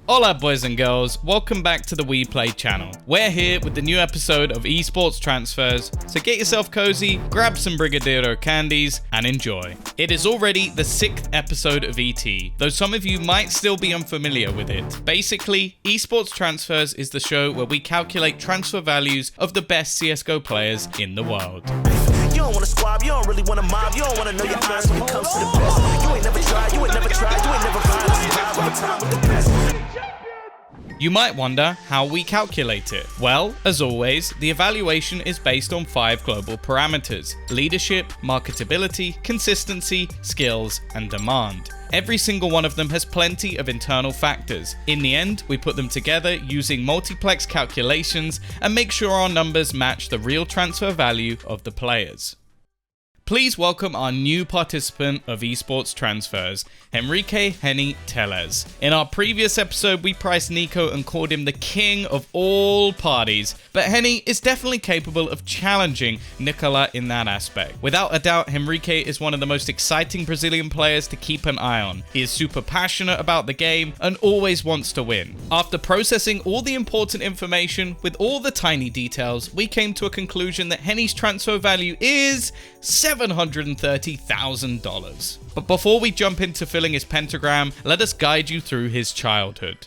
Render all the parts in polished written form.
Hola boys and girls, welcome back to the We Play channel. We're here with the new episode of Esports Transfers, so get yourself cozy, grab some Brigadeiro candies, and enjoy. It is already the 6th episode of ET, though some of you might still be unfamiliar with it. Basically, Esports Transfers is the show where we calculate transfer values of the best CSGO players in the world. You don't wanna squab, you don't really wanna mob, you don't wanna know your eyes when it comes to the best. You ain't never tried, you ain't never tried with the time with the best. You might wonder how we calculate it. Well, as always, the evaluation is based on 5 global parameters: leadership, marketability, consistency, skills, and demand. Every single one of them has plenty of internal factors. In the end, we put them together using multiplex calculations and make sure our numbers match the real transfer value of the players. Please welcome our new participant of Esports Transfers, Henrique Teles. In our previous episode, we priced Nico and called him the king of all parties, but Henny is definitely capable of challenging Nicola in that aspect. Without a doubt, Henrique is one of the most exciting Brazilian players to keep an eye on. He is super passionate about the game and always wants to win. After processing all the important information with all the tiny details, we came to a conclusion that Henny's transfer value is $730,000. But before we jump into filling his pentagram, let us guide you through his childhood.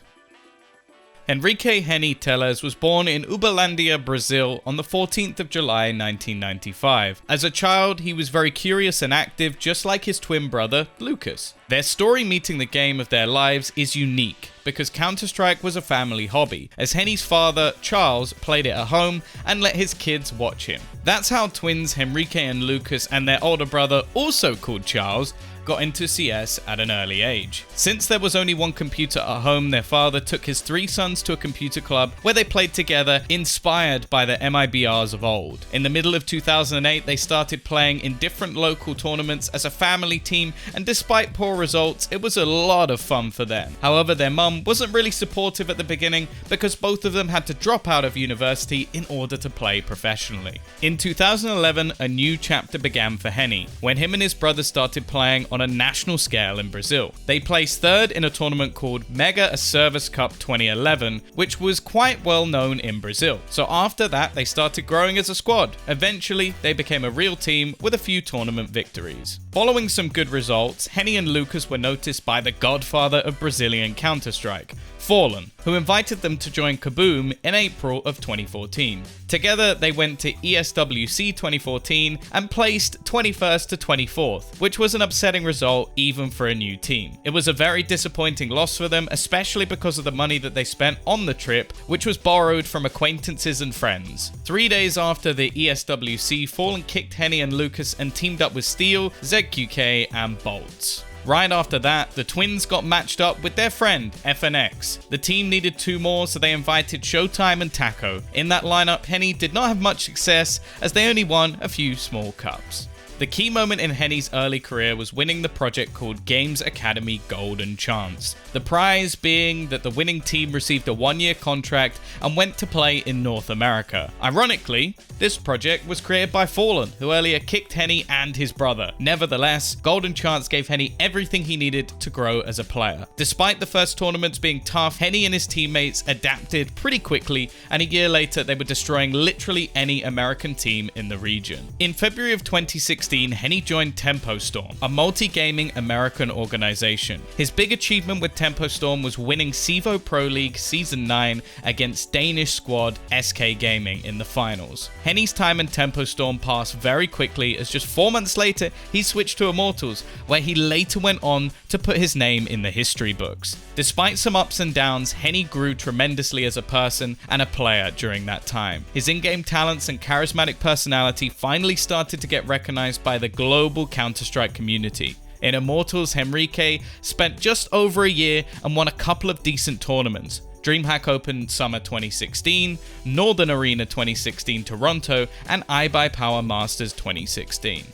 Henrique Teles was born in Uberlândia, Brazil on the 14th of July 1995. As a child, he was very curious and active, just like his twin brother, Lucas. Their story meeting the game of their lives is unique, because Counter-Strike was a family hobby, as Henny's father, Charles, played it at home and let his kids watch him. That's how twins Henrique and Lucas and their older brother, also called Charles, got into CS at an early age. Since there was only one computer at home, their father took his 3 sons to a computer club where they played together, inspired by the MIBRs of old. In the middle of 2008, they started playing in different local tournaments as a family team, and despite poor results, it was a lot of fun for them. However, their mum wasn't really supportive at the beginning because both of them had to drop out of university in order to play professionally. In 2011, a new chapter began for Henny, when him and his brother started playing on a national scale in Brazil. They placed 3rd in a tournament called Mega Service Cup 2011, which was quite well known in Brazil. So after that, they started growing as a squad. Eventually, they became a real team with a few tournament victories. Following some good results, Henny and Lucas were noticed by the godfather of Brazilian Counter-Strike, Fallen, who invited them to join Kaboom in April of 2014. Together, they went to ESWC 2014 and placed 21st to 24th, which was an upsetting result even for a new team. It was a very disappointing loss for them, especially because of the money that they spent on the trip, which was borrowed from acquaintances and friends. 3 days after the ESWC, Fallen kicked Henny and Lucas and teamed up with Steel, ZQK, and Bolts. Right after that, the twins got matched up with their friend, FNX. The team needed 2 more, so they invited Showtime and Taco. In that lineup, Henny did not have much success, as they only won a few small cups. The key moment in Henny's early career was winning the project called Games Academy Golden Chance. The prize being that the winning team received a 1-year contract and went to play in North America. Ironically, this project was created by Fallen, who earlier kicked Henny and his brother. Nevertheless, Golden Chance gave Henny everything he needed to grow as a player. Despite the first tournaments being tough, Henny and his teammates adapted pretty quickly, and a year later they were destroying literally any American team in the region. In February of 2016, Henny joined Tempo Storm, a multi-gaming American organization. His big achievement with Tempo Storm was winning CEVO Pro League Season 9 against Danish squad SK Gaming in the finals. Henny's time in Tempo Storm passed very quickly, as just 4 months later he switched to Immortals, where he later went on to put his name in the history books. Despite some ups and downs, Henny grew tremendously as a person and a player during that time. His in-game talents and charismatic personality finally started to get recognized by the global Counter-Strike community. In Immortals, Henrique spent just over a year and won a couple of decent tournaments: DreamHack Open Summer 2016, Northern Arena 2016 Toronto, and iBuyPower Masters 2016.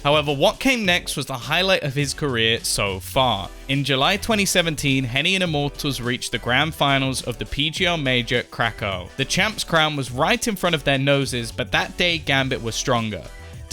However, what came next was the highlight of his career so far. In July 2017, Henny and Immortals reached the grand finals of the PGL Major Krakow. The champ's crown was right in front of their noses, but that day Gambit was stronger.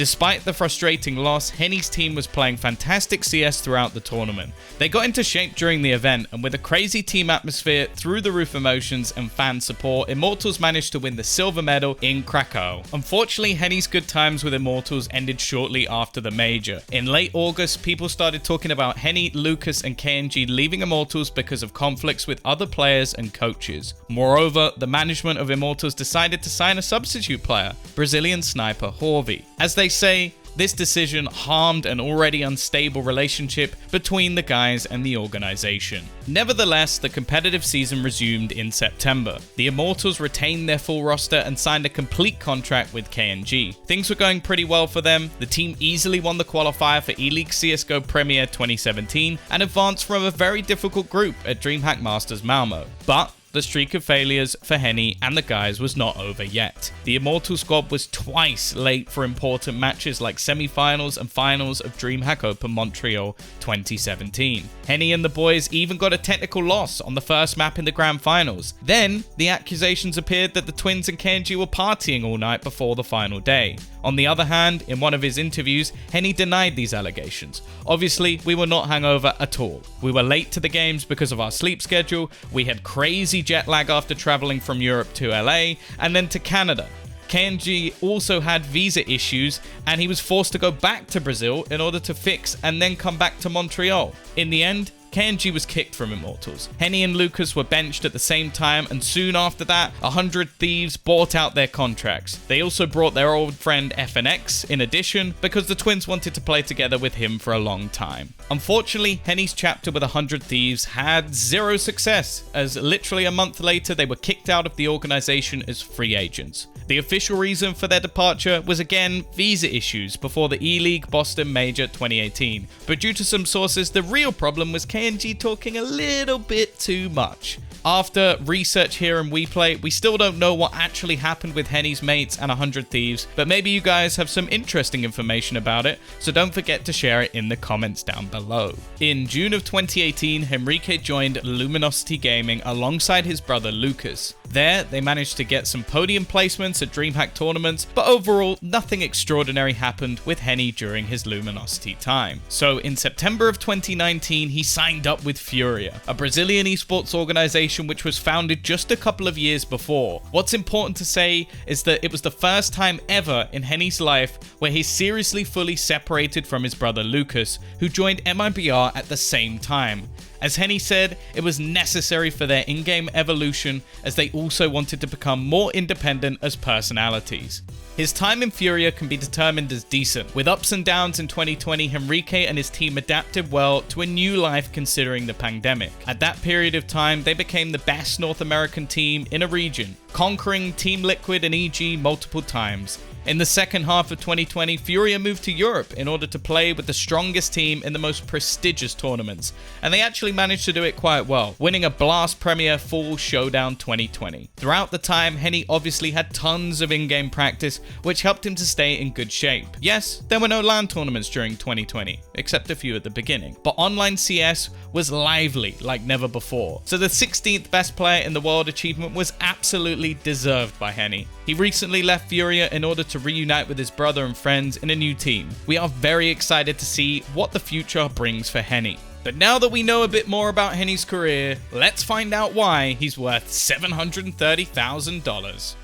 Despite the frustrating loss, HEN1's team was playing fantastic CS throughout the tournament. They got into shape during the event, and with a crazy team atmosphere, through the roof emotions, and fan support, Immortals managed to win the silver medal in Krakow. Unfortunately, HEN1's good times with Immortals ended shortly after the major. In late August, people started talking about HEN1, Lucas, and KNG leaving Immortals because of conflicts with other players and coaches. Moreover, the management of Immortals decided to sign a substitute player, Brazilian sniper Horvey. As they say, this decision harmed an already unstable relationship between the guys and the organization. Nevertheless, the competitive season resumed in September. The Immortals retained their full roster and signed a complete contract with KNG. Things were going pretty well for them. The team easily won the qualifier for E-League CSGO Premier 2017 and advanced from a very difficult group at DreamHack Masters Malmo. But the streak of failures for HEN1 and the guys was not over yet. The Immortal squad was twice late for important matches like semi-finals and finals of DreamHack Open Montreal 2017. HEN1 and the boys even got a technical loss on the first map in the grand finals. Then, the accusations appeared that the Twins and KNG were partying all night before the final day. On the other hand, in one of his interviews, HEN1 denied these allegations. Obviously, we were not hungover at all. We were late to the games because of our sleep schedule, we had crazy jet lag after traveling from Europe to LA, and then to Canada. KNG also had visa issues, and he was forced to go back to Brazil in order to fix and then come back to Montreal. In the end, KNG was kicked from Immortals. HEN1 and Lucas were benched at the same time, and soon after that, 100 Thieves bought out their contracts. They also brought their old friend FNX in addition, because the Twins wanted to play together with him for a long time. Unfortunately, HEN1's chapter with 100 Thieves had zero success, as literally a month later they were kicked out of the organization as free agents. The official reason for their departure was again visa issues before the E-League Boston Major 2018, but due to some sources, the real problem was KNG talking a little bit too much. After research here in WePlay, we still don't know what actually happened with HEN1's mates and 100 Thieves, but maybe you guys have some interesting information about it, so don't forget to share it in the comments down below. In June of 2018, Henrique joined Luminosity Gaming alongside his brother Lucas. There, they managed to get some podium placements at DreamHack tournaments, but overall, nothing extraordinary happened with HEN1 during his Luminosity time. So in September of 2019, he signed up with Furia, a Brazilian esports organization which was founded just a couple of years before. What's important to say is that it was the first time ever in HEN1's life where he's seriously fully separated from his brother Lucas, who joined MIBR at the same time. As HEN1 said, it was necessary for their in-game evolution, as they also wanted to become more independent as personalities. His time in Furia can be determined as decent. With ups and downs in 2020, Henrique and his team adapted well to a new life considering the pandemic. At that period of time, they became the best North American team in a region, conquering Team Liquid and EG multiple times. In the second half of 2020, Furia moved to Europe in order to play with the strongest team in the most prestigious tournaments, and they actually managed to do it quite well, winning a Blast Premier Fall Showdown 2020. Throughout the time, HEN1 obviously had tons of in-game practice, which helped him to stay in good shape. Yes, there were no LAN tournaments during 2020, except a few at the beginning, but online CS was lively like never before, so the 16th best player in the world achievement was absolutely deserved by HEN1. He recently left Furia in order to reunite with his brother and friends in a new team. We are very excited to see what the future brings for HEN1. But now that we know a bit more about HEN1's career, let's find out why he's worth $730,000.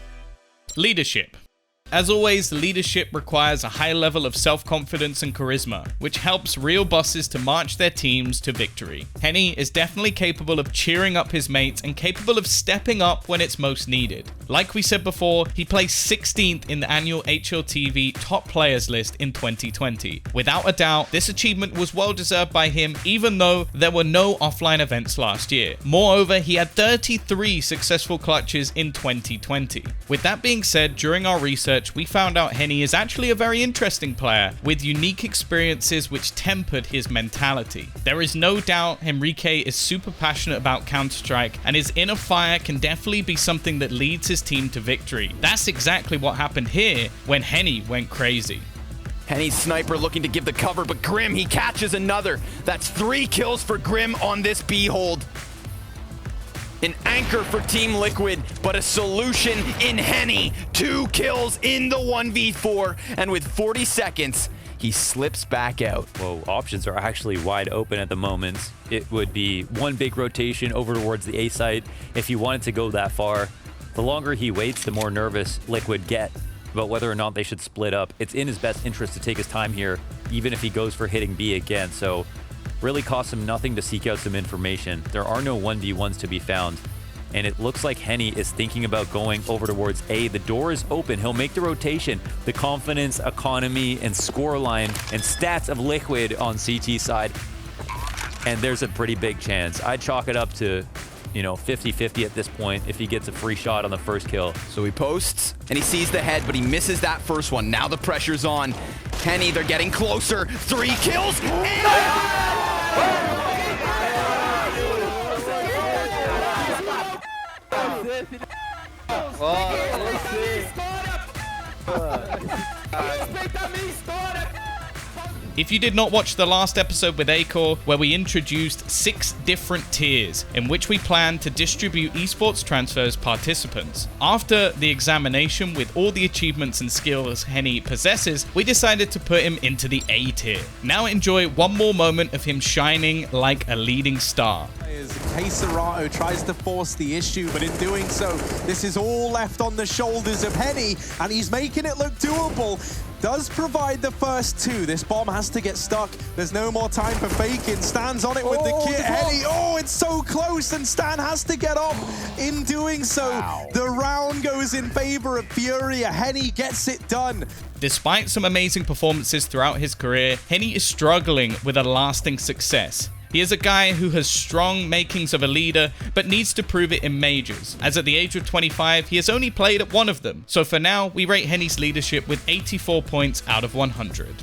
Leadership. As always, leadership requires a high level of self-confidence and charisma, which helps real bosses to march their teams to victory. HEN1 is definitely capable of cheering up his mates and capable of stepping up when it's most needed. Like we said before, he placed 16th in the annual HLTV top players list in 2020. Without a doubt, this achievement was well deserved by him, even though there were no offline events last year. Moreover, he had 33 successful clutches in 2020. With that being said, during our research, we found out HEN1 is actually a very interesting player with unique experiences which tempered his mentality. There is no doubt Henrique is super passionate about Counter-Strike, and his inner fire can definitely be something that leads his team to victory. That's exactly what happened here when HEN1 went crazy. HEN1's sniper looking to give the cover, but Grim, he catches another. That's 3 kills for Grim on this B hold. An anchor for Team Liquid, but a solution in Henny. 2 kills in the 1v4, and with 40 seconds, he slips back out. Whoa, options are actually wide open at the moment. It would be one big rotation over towards the A site if he wanted to go that far. The longer he waits, the more nervous Liquid get about whether or not they should split up. It's in his best interest to take his time here, even if he goes for hitting B again. So really costs him nothing to seek out some information. There are no 1v1s to be found. And it looks like Henny is thinking about going over towards A. The door is open. He'll make the rotation. The confidence, economy, and scoreline and stats of Liquid on CT side. And there's a pretty big chance. I'd chalk it up to, you know, 50-50 at this point if he gets a free shot on the first kill. So he posts, and he sees the head, but he misses that first one. Now the pressure's on. Henny, they're getting closer. 3 kills. If you did not watch the last episode with Acor, where we introduced 6 different tiers in which we plan to distribute Esports Transfers participants, after the examination with all the achievements and skills Henny possesses, we decided to put him into the A tier. Now enjoy one more moment of him shining like a leading star. Serato tries to force the issue, but in doing so, this is all left on the shoulders of Henny, and he's making it look doable. Does provide the first 2. This bomb has to get stuck. There's no more time for faking. Stan's on it with the kit. Henny, it's so close, and Stan has to get up. In doing so, the round goes in favor of Furia. Henny gets it done. Despite some amazing performances throughout his career, Henny is struggling with a lasting success. He is a guy who has strong makings of a leader, but needs to prove it in majors, as at the age of 25, he has only played at one of them. So for now, we rate Henny's leadership with 84 points out of 100.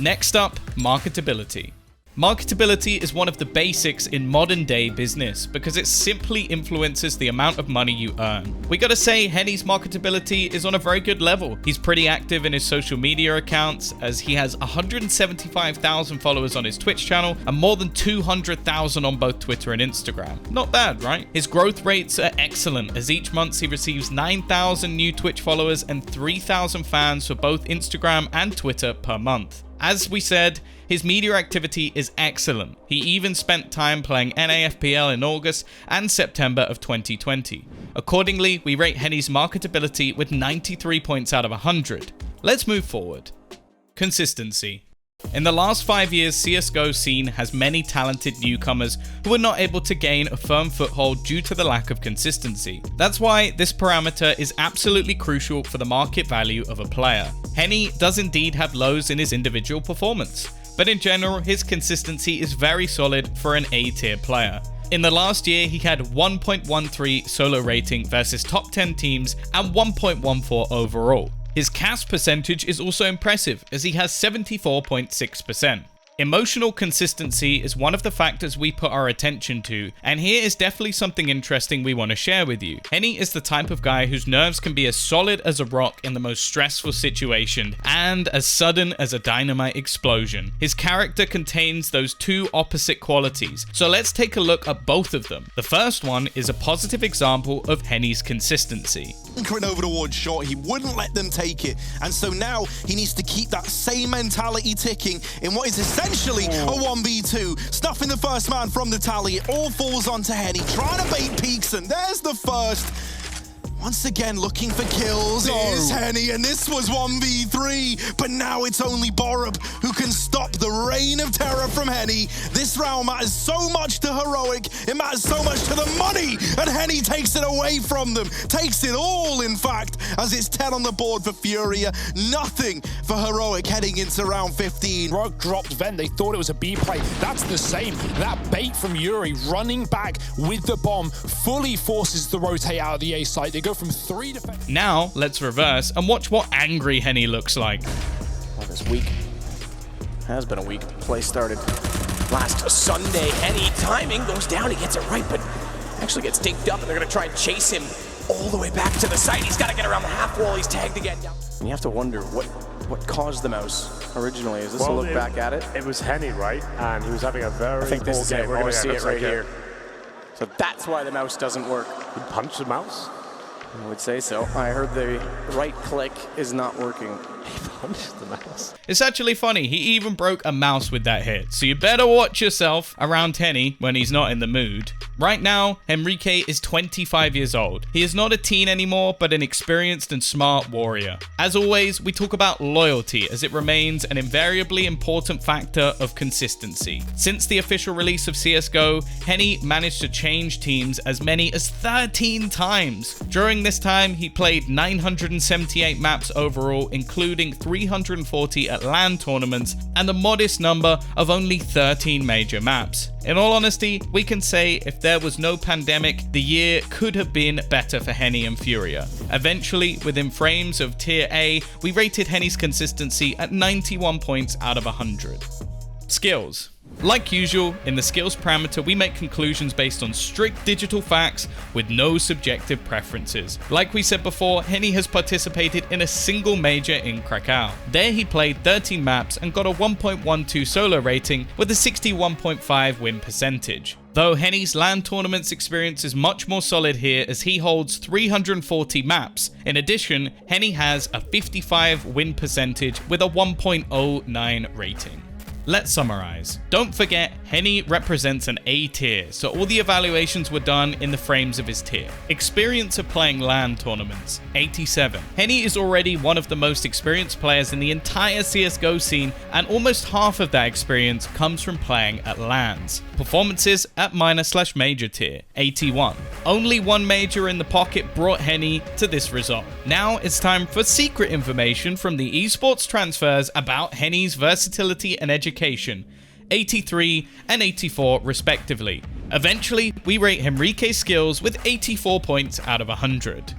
Next up, marketability. Marketability is one of the basics in modern day business because it simply influences the amount of money you earn. We gotta say, Henny's marketability is on a very good level. He's pretty active in his social media accounts, as he has 175,000 followers on his Twitch channel and more than 200,000 on both Twitter and Instagram. Not bad, right? His growth rates are excellent, as each month he receives 9,000 new Twitch followers and 3,000 fans for both Instagram and Twitter per month. As we said, his media activity is excellent. He even spent time playing NAFPL in August and September of 2020. Accordingly, we rate Henny's marketability with 93 points out of 100. Let's move forward. Consistency. In the last 5 years, CSGO scene has many talented newcomers who are not able to gain a firm foothold due to the lack of consistency. That's why this parameter is absolutely crucial for the market value of a player. Henny does indeed have lows in his individual performance, but in general, his consistency is very solid for an A-tier player. In the last year, he had 1.13 solo rating versus top 10 teams and 1.14 overall. His cast percentage is also impressive, as he has 74.6%. Emotional consistency is one of the factors we put our attention to, and here is definitely something interesting we want to share with you. Henny is the type of guy whose nerves can be as solid as a rock in the most stressful situation, and as sudden as a dynamite explosion. His character contains those 2 opposite qualities, so let's take a look at both of them. The first one is a positive example of Henny's consistency. Anchoring over towards short, he wouldn't let them take it, and so now he needs to keep that same mentality ticking in what is essentially a 1v2. Snuffing the first man from the tally, it all falls onto Henny, trying to bait peaks, and there's the first. Once again, looking for kills is Henny, and this was 1v3, but now it's only Borup who can stop the reign of terror from Henny. This round matters so much to Heroic, it matters so much to the money, and Henny takes it away from them. Takes it all, in fact, as it's 10 on the board for Furia. Nothing for Heroic heading into round 15. Rug dropped Ven, they thought it was a B play. That's the same. That bait from Yuri running back with the bomb fully forces the rotate out of the A site. They go from 3 defense. Now, let's reverse and watch what angry Henny looks like. Well, this week has been a week. Play started last Sunday. Henny timing goes down, he gets it right, but actually gets dinked up, and they're going to try and chase him all the way back to the site. He's got to get around the half wall. He's tagged again. And you have to wonder what caused the mouse originally. Is this a look back at it? It was Henny, right? And he was having a very I think this is it. We're going to see it right here. So that's why the mouse doesn't work. You punch the mouse? I would say so. I heard the right click is not working. He punched the mouse. It's actually funny, he even broke a mouse with that hit, so you better watch yourself around Henny when he's not in the mood. Right now, Henrique is 25 years old. He is not a teen anymore, but an experienced and smart warrior. As always, we talk about loyalty as it remains an invariably important factor of consistency. Since the official release of CSGO, Henny managed to change teams as many as 13 times. During this time, he played 978 maps overall, including 340 at LAN tournaments and a modest number of only 13 major maps. In all honesty, we can say if there was no pandemic, the year could have been better for Henny and Furia. Eventually, within frames of Tier A, we rated Henny's consistency at 91 points out of 100. Skills. Like usual, in the skills parameter, we make conclusions based on strict digital facts with no subjective preferences. Like we said before, Henny has participated in a single major in Krakow. There he played 13 maps and got a 1.12 solo rating with a 61.5 win percentage. Though Henny's LAN tournaments experience is much more solid here as he holds 340 maps. In addition, Henny has a 55 win percentage with a 1.09 rating. Let's summarize. Don't forget, Henny represents an A tier, so all the evaluations were done in the frames of his tier. Experience of playing LAN tournaments, 87. Henny is already one of the most experienced players in the entire CSGO scene, and almost half of that experience comes from playing at LANs. Performances at minor/major tier, 81. Only one major in the pocket brought Henny to this result. Now it's time for secret information from the Esports Transfers about Henny's versatility and education, 83 and 84 respectively. Eventually, we rate Henrique's skills with 84 points out of 100.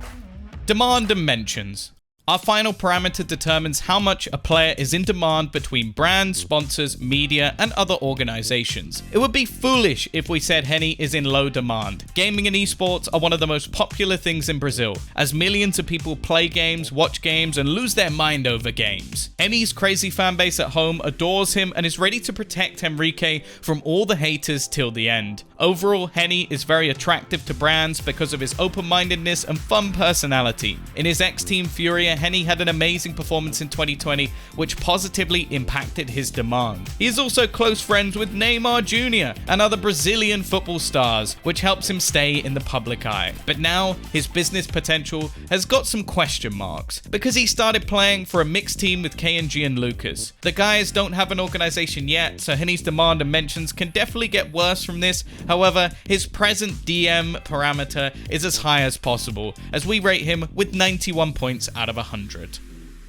Demand and mentions. Our final parameter determines how much a player is in demand between brands, sponsors, media, and other organizations. It would be foolish if we said Henny is in low demand. Gaming and esports are one of the most popular things in Brazil, as millions of people play games, watch games, and lose their mind over games. Henny's crazy fanbase at home adores him and is ready to protect Henrique from all the haters till the end. Overall, Henny is very attractive to brands because of his open-mindedness and fun personality. In his ex-team Furia, Henny had an amazing performance in 2020, which positively impacted his demand. He is also close friends with Neymar Jr. and other Brazilian football stars, which helps him stay in the public eye. But now, his business potential has got some question marks, because he started playing for a mixed team with KNG and Lucas. The guys don't have an organization yet, so Henny's demand and mentions can definitely get worse from this. However, his present DM parameter is as high as possible, as we rate him with 91 points out of 100.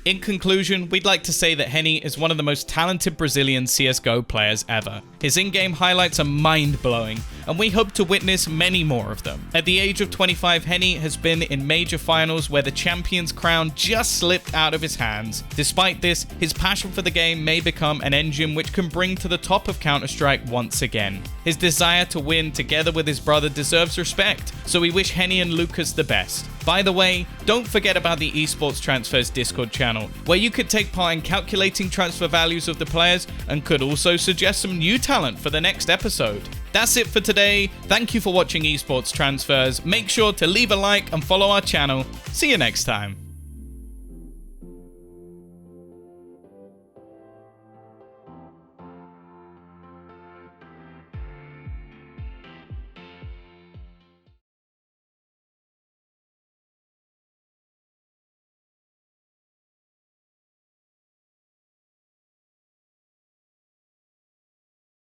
In conclusion, we'd like to say that Henny is one of the most talented Brazilian CSGO players ever. His in-game highlights are mind-blowing, and we hope to witness many more of them. At the age of 25, Henny has been in major finals where the champion's crown just slipped out of his hands. Despite this, his passion for the game may become an engine which can bring to the top of Counter-Strike once again. His desire to win together with his brother deserves respect, so we wish Henny and Lucas the best. By the way, don't forget about the Esports Transfers Discord channel, where you could take part in calculating transfer values of the players and could also suggest some new talent for the next episode. That's it for today. Thank you for watching Esports Transfers. Make sure to leave a like and follow our channel. See you next time.